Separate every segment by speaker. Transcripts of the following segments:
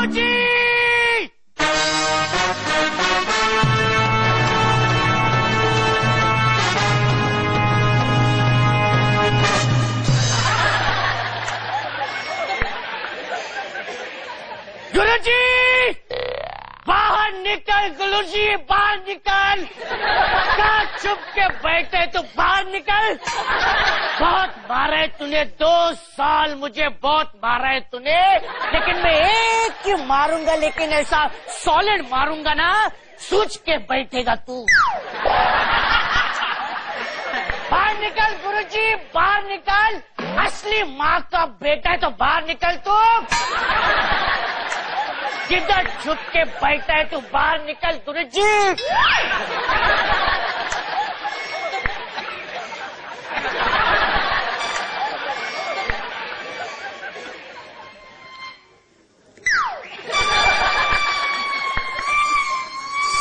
Speaker 1: गुरुजी! गुरुजी! बाहर निकल गुरुजी, बाहर निकल। क्या चुप के बैठे तो बाहर निकल। बहुत मारा है तूने, 2 साल मुझे बहुत मारा है तूने, लेकिन मैं एक ही मारूंगा, लेकिन ऐसा सॉलिड मारूंगा ना, सोच के बैठेगा तू। बाहर निकल गुरुजी, बाहर निकल। असली माँ का बेटा है तो बाहर निकल तू। किधर छुप के बैठा है तू, बाहर निकल गुरुजी।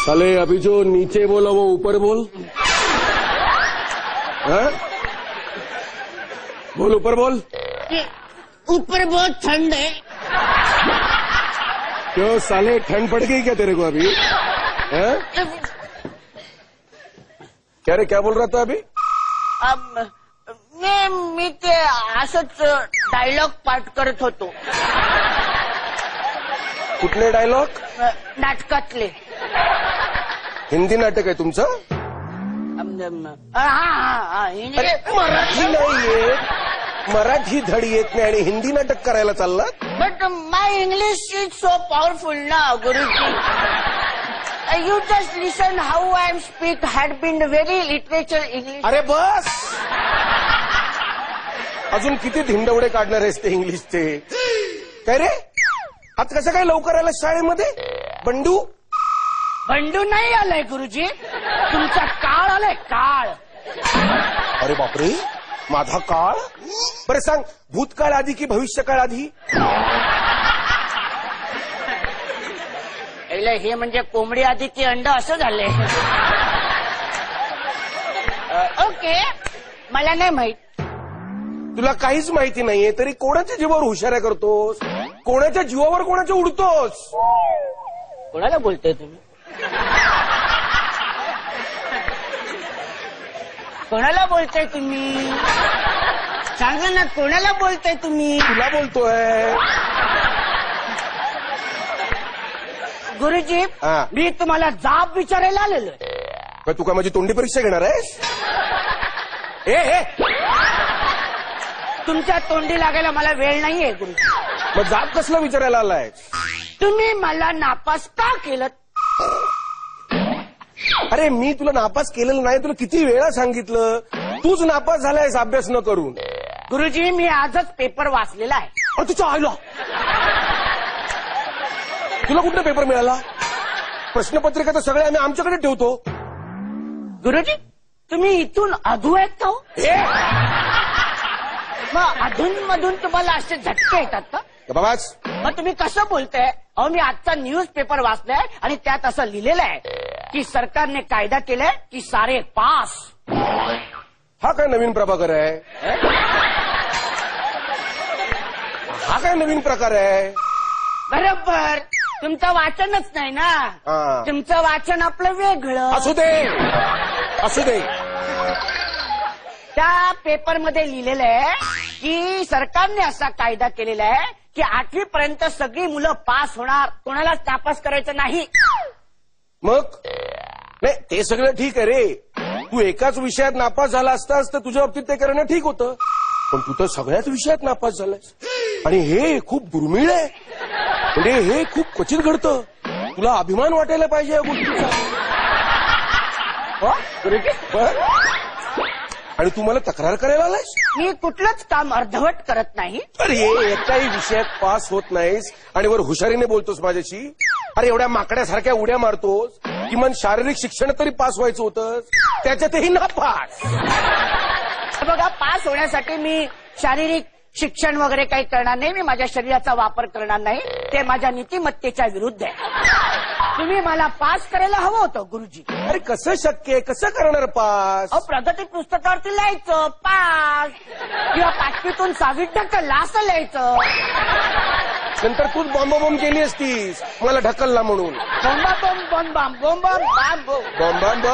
Speaker 2: साले अभी जो नीचे बोला वो ऊपर बोल। है? बोल ऊपर बोल।
Speaker 1: ऊपर बहुत ठंड है।
Speaker 2: क्यों साले, ठंड पड़ गई क्या तेरे को अभी? है? क्या रे, क्या बोल रहा था अभी?
Speaker 1: मी ते असंच डायलॉग पाठ करत होतो।
Speaker 2: कुठले डायलॉग?
Speaker 1: नाटकातले।
Speaker 2: हिंदी नाटक आहे तुमचं?
Speaker 1: अरे
Speaker 2: मराठी नाहीये, मराठी धड येत नाही आणि हिंदी नाटक करायला चाललात?
Speaker 1: But my English is so powerful ना गुरुजी. You just listen how I am speak had been very literature English.
Speaker 2: अरे बस, अजून किती धिंडवडे काढणार आहेस ते इंग्लिशचे? काय रे, आज कसं काय लवकर आला शाळेमध्ये? बंडू
Speaker 1: बंडू नाही आलाय गुरुजी, तुमचा काळ आलाय, काळ.
Speaker 2: अरे बापरे, माझा काळ? बरं सांग, भूतकाळ आधी की भविष्यकाळ आधी?
Speaker 1: हे म्हणजे कोंबडी आधी की अंड असं झालंय. ओके, मला नाही माहित.
Speaker 2: तुला काहीच माहिती नाहीये तरी कोणाच्या जीवावर हुशाऱ्या करतोस? कोणाच्या जीवावर कोणाच्या उडतोस?
Speaker 1: कोणाला बोलतोय तुम्ही? कोणाला बोलताय तुम्ही? सांगा ना, कोणाला बोलताय तुम्ही?
Speaker 2: तुला बोलतोय.
Speaker 1: गुरुजी, मी तुम्हाला जाब विचारायला आलेलो.
Speaker 2: तू काय माझी तोंडी परीक्षा घेणार आहेस?
Speaker 1: तुमच्या तोंडी लागायला मला वेळ नाहीये गुरुजी.
Speaker 2: मग जाब कसला विचारायला आलाय?
Speaker 1: तुम्ही मला नापास का केलं?
Speaker 2: अरे मी तुला नापास केलेलं नाही, तुला किती वेळा सांगितलं, तूच नापास झालायस अभ्यास न करून.
Speaker 1: गुरुजी, मी आजच पेपर वाचलेला आहे.
Speaker 2: अरे तुझ्या आईला, तुला कुठला पेपर मिळाला? प्रश्नपत्रिका तर सगळे आम्ही आमच्याकडे ठेवतो.
Speaker 1: गुरुजी, तुम्ही इथून अधू आहेत का? मग अधून मधून तुम्हाला असे झटके येतात का?
Speaker 2: बाबाच,
Speaker 1: मग तुम्ही कसं बोलताय? अहो, मी आजचा न्यूज पेपर वाचलाय आणि त्यात असं लिहिलेलं आहे की सरकारने कायदा केलाय की सारे पास.
Speaker 2: हा काय नवीन प्रभाकर आहे? हा काय नवीन प्रकार आहे?
Speaker 1: बरोबर, तुमचं वाचनच नाही ना. तुमचं वाचन आपलं वेगळं.
Speaker 2: असू दे, असू दे.
Speaker 1: त्या पेपरमध्ये लिहिलेलं आहे की सरकारने असा कायदा केलेला आहे की 8वी पर्यंत सगळी मुलं पास होणार, कोणालाच नापास करायचं नाही.
Speaker 2: मग नाही, ते सगळं ठीक आहे रे. तू एकाच विषयात नापास झाला असतास तर तुझ्या बाबतीत ते करणं ठीक होतं, पण तू तर सगळ्याच विषयात नापास झालायस आणि हे खूप दुर्मिळ आहे. म्हणजे हे खूप क्वचित घडतं. तुला अभिमान वाटायला पाहिजे या गोष्टीचा. आणि तू मला तक्रार करायला आलायस?
Speaker 1: मी कुठलंच काम अर्धवट करत नाही.
Speaker 2: अरे एकाही विषयात पास होत नाहीस आणि वर हुशारीने बोलतोस माझ्याशी. अरे एवढ्या माकड्यासारख्या उड्या मारतोस, किमान शारीरिक शिक्षण तरी पास व्हायचं होतं, त्याच्यातही नापास.
Speaker 1: बघा, पास होण्यासाठी मी शारीरिक शिक्षण वगैरे काही करणार नाही. मी माझ्या शरीराचा वापर करणार नाही, ते माझ्या नीतिमत्तेच्या विरुद्ध आहे. तुम्ही मला पास करायला हवं होतं गुरुजी.
Speaker 2: अरे कसं शक्य आहे, कसं करणार पास?
Speaker 1: प्रगती पुस्तकावरती लिहायचं पास, किंवा 5वीतून 6वीत ढकलला असं लिहायचं.
Speaker 2: नंतर तूच बॉम्ब केली असतीस मला ढकलला म्हणून.
Speaker 1: बोंबा बम बोंबा बोंबा बाम
Speaker 2: बॉम्ब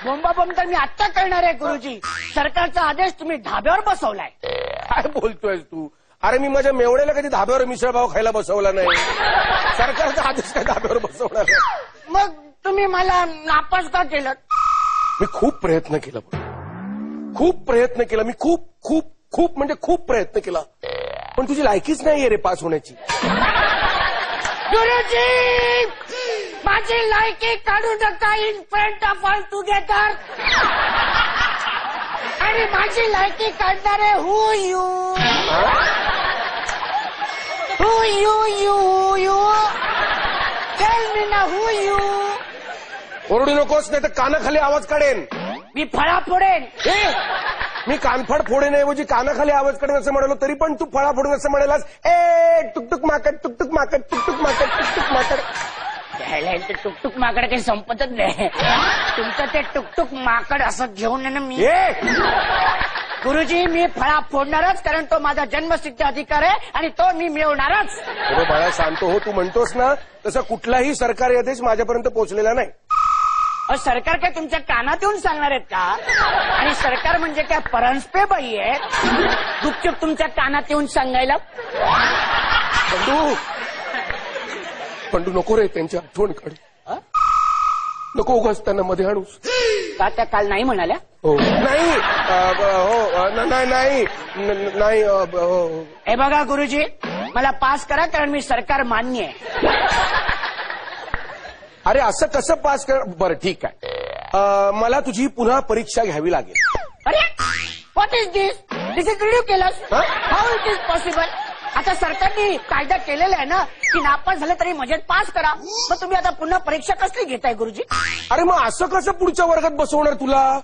Speaker 1: बोंबा बम तर मी आत्ता करणार आहे गुरुजी. सरकारचा आदेश तुम्ही धाब्यावर बसवलाय.
Speaker 2: काय बोलतोयस तू? अरे मी माझ्या मेवण्याला कधी धाब्यावर मिसळपाव खायला बसवला नाही. सरकारचा आदेश काय धाब्यावर बसवणार आहे?
Speaker 1: मग तुम्ही मला नापास का केलं?
Speaker 2: मी खूप प्रयत्न केला, खूप प्रयत्न केला. मी खूप खूप खूप म्हणजे खूप प्रयत्न केला, पण तुझी लायकीच नाहीये रे पास होण्याची.
Speaker 1: गुरुजी माझी लायकी काढू नका in front of all together. आणि माझी लायकी काढणारे हु यू टेल मी ना हु यू.
Speaker 2: ओरडू नकोस नाही तर कानाखाली आवाज काढेन.
Speaker 1: मी फळा फोडेन.
Speaker 2: मी कानफड फोडेनऐवजी कानाखाली आवाज काढेन असं म्हणालो तरी पण तू फळा फोडून असं म्हणालास. ए टुकटुक माकड टुकटुक माकड टुकटुक माकड टुकटुक माकड.
Speaker 1: ते टुकटुक माकड काही संपतच नाही. तुमचं ते टुकटुक माकड असं घेऊन आहे ना मी. गुरुजी मी फळा फोडणारच, कारण तो माझा जन्मसिद्ध अधिकार आहे आणि तो मी मिळवणारच.
Speaker 2: बाळा शांत हो. तू म्हणतोस ना तसा कुठलाही सरकारी आदेश माझ्यापर्यंत पोहोचलेला नाही.
Speaker 1: सरकार काय तुमच्या कानात येऊन सांगणार आहेत का? आणि सरकार म्हणजे काय परंस्पे बाई आहे गुपचूप तुमच्या कानात येऊन सांगायला?
Speaker 2: पंडू नको रे त्यांची आठवण काढ. नको उगाच त्यांना मध्ये आणूस.
Speaker 1: का त्या काल नाही म्हणाल्या?
Speaker 2: हो नाही नाही नाही.
Speaker 1: हे बघा गुरुजी मला पास करा, कारण मी सरकार मान्य आहे.
Speaker 2: अरे असं कसं पास कर? बरं ठीक आहे. मला तुझी पुन्हा परीक्षा घ्यावी लागेल.
Speaker 1: अरे what is this? This is ridiculous. How it is possible? आता सरकारने कायदा केलेला आहे ना की नापास झालं तरी मजेत पास करा. मग तुम्ही आता पुन्हा परीक्षा कसली घेताय गुरुजी?
Speaker 2: अरे मग असं कसं पुढच्या वर्गात बसवणार तुला?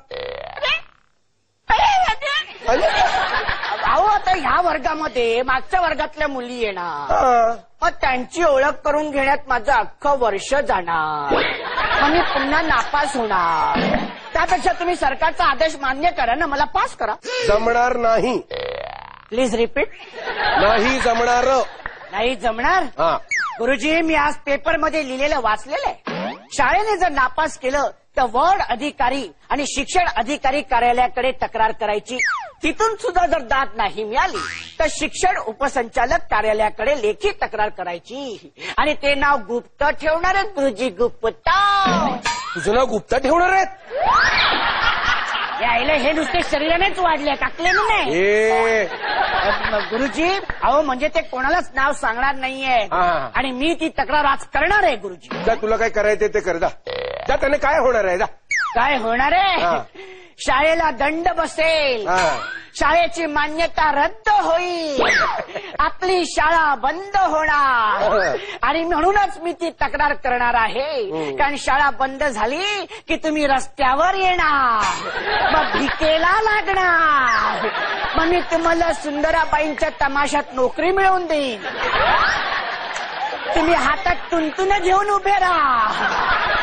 Speaker 1: अहो आता ह्या वर्गामध्ये मागच्या वर्गातल्या मुली येणार, मग त्यांची ओळख करून घेण्यात माझं अख्खं वर्ष जाणार, मग मी पुन्हा नापास होणार. त्यापेक्षा तुम्ही सरकारचा आदेश मान्य करा ना, मला पास करा.
Speaker 2: जमणार नाही.
Speaker 1: Please repeat.
Speaker 2: नाही जमणार.
Speaker 1: नाही जमणार? गुरुजी मी आज पेपरमध्ये लिहिलेलं वाचलेलं आहे. शाळेने जर नापास केलं तर वॉर्ड अधिकारी आणि शिक्षण अधिकारी कार्यालयाकडे तक्रार करायची. तिथून सुद्धा जर दाद नाही मिळाली तर शिक्षण उपसंचालक कार्यालयाकडे लेखी तक्रार करायची. आणि ते नाव गुप्त ठेवणार आहेत गुरुजी, गुप्त.
Speaker 2: तुझं नाव गुप्ता ठेवणार आहेत?
Speaker 1: यायला हे नुसते शरीरानेच वाढले, टाकले नाही. गुरुजी अहो म्हणजे ते कोणालाच नाव सांगणार नाहीये आणि मी ती तक्रार आज करणार आहे गुरुजी.
Speaker 2: जा तुला काय करायचंय ते कर. जा त्याने काय होणार आहे? जा.
Speaker 1: काय होणार आहे? शाळेला दंड बसेल, शाळेची मान्यता रद्द होईल, आपली शाळा बंद होणार. आणि म्हणूनच मी ती तक्रार करणार आहे, कारण शाळा बंद झाली की तुम्ही रस्त्यावर येणार, मग भिकेला लागणार. मग मी तुम्हाला सुंदराबाईंच्या तमाशात नोकरी मिळवून देईन. तुम्ही हातात तुंतुन घेऊन उभे राहा.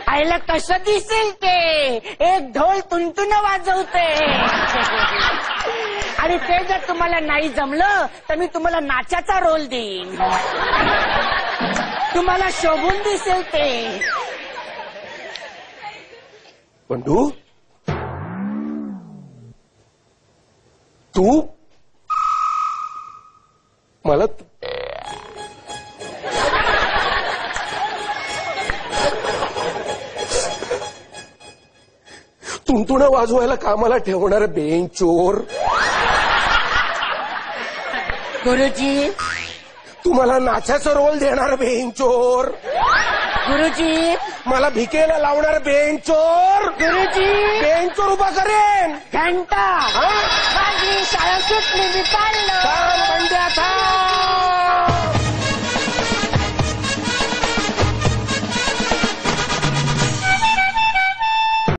Speaker 1: आईला कसं दिसेल ते? एक ढोल तुंतुन वाजवते. आणि ते जर तुम्हाला नाही जमलं तर मी तुम्हाला नाचाचा रोल देईन, तुम्हाला शोभून दिसेल ते.
Speaker 2: पंडू तू मला तुंतुणं वाजवायला कामाला ठेवणार बेंचोर.
Speaker 1: गुरुजी
Speaker 2: तू मला नाचाचा रोल देणार बेंचोर.
Speaker 1: गुरुजी
Speaker 2: मला भिकेला लावणार बेंचोर.
Speaker 1: गुरुजी
Speaker 2: बेंचोर उभा करेन.
Speaker 1: घंटा माझी शाळा सुटली, मी चाललो.